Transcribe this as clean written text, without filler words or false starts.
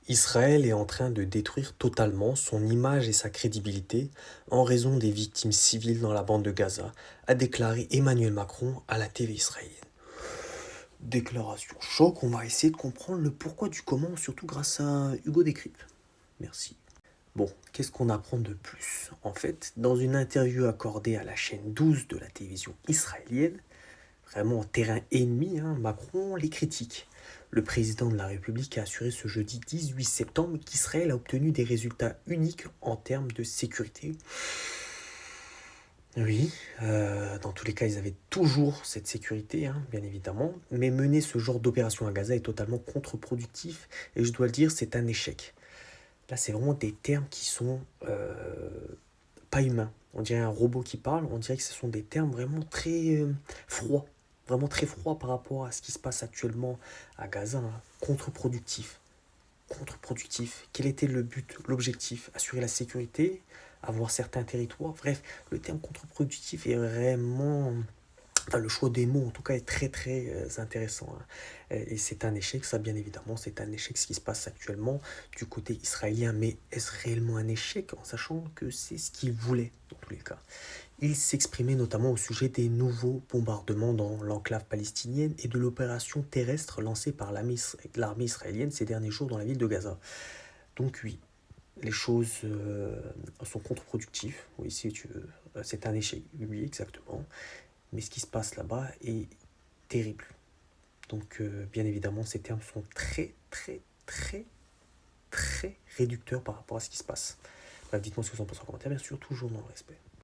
Israël est en train de détruire totalement son image et sa crédibilité en raison des victimes civiles dans la bande de Gaza, a déclaré Emmanuel Macron à la TV israélienne. Déclaration choc, on va essayer de comprendre le pourquoi du comment, surtout grâce à Hugo Décrypte. Merci. Bon, qu'est-ce qu'on apprend de plus? En fait, dans une interview accordée à la chaîne 12 de la télévision israélienne, vraiment en terrain ennemi, Macron les critique. Le président de la République a assuré ce jeudi 18 septembre qu'Israël a obtenu des résultats uniques en termes de sécurité. Oui, dans tous les cas, ils avaient toujours cette sécurité, bien évidemment, mais mener ce genre d'opération à Gaza est totalement contre-productif, et je dois le dire, c'est un échec. Là, c'est vraiment des termes qui sont pas humains. On dirait un robot qui parle, on dirait que ce sont des termes vraiment très froids, vraiment très froids par rapport à ce qui se passe actuellement à Gaza, contre-productif. Contre-productif. Quel était le but, l'objectif? Assurer la sécurité, avoir certains territoires. Bref, le terme contre-productif est vraiment... Enfin, le choix des mots, en tout cas, est très très intéressant. Et c'est un échec, ça bien évidemment, c'est un échec ce qui se passe actuellement du côté israélien. Mais est-ce réellement un échec en sachant que c'est ce qu'il voulait dans tous les cas? Il s'exprimait notamment au sujet des nouveaux bombardements dans l'enclave palestinienne et de l'opération terrestre lancée par l'armée israélienne ces derniers jours dans la ville de Gaza. Donc oui, les choses sont contre-productives. Oui, si tu veux, c'est un échec. Oui, exactement. Mais ce qui se passe là-bas est terrible. Donc bien évidemment, ces termes sont très, très, très, très réducteurs par rapport à ce qui se passe. Bref, dites-moi ce que vous en pensez en commentaire, bien sûr, toujours dans le respect.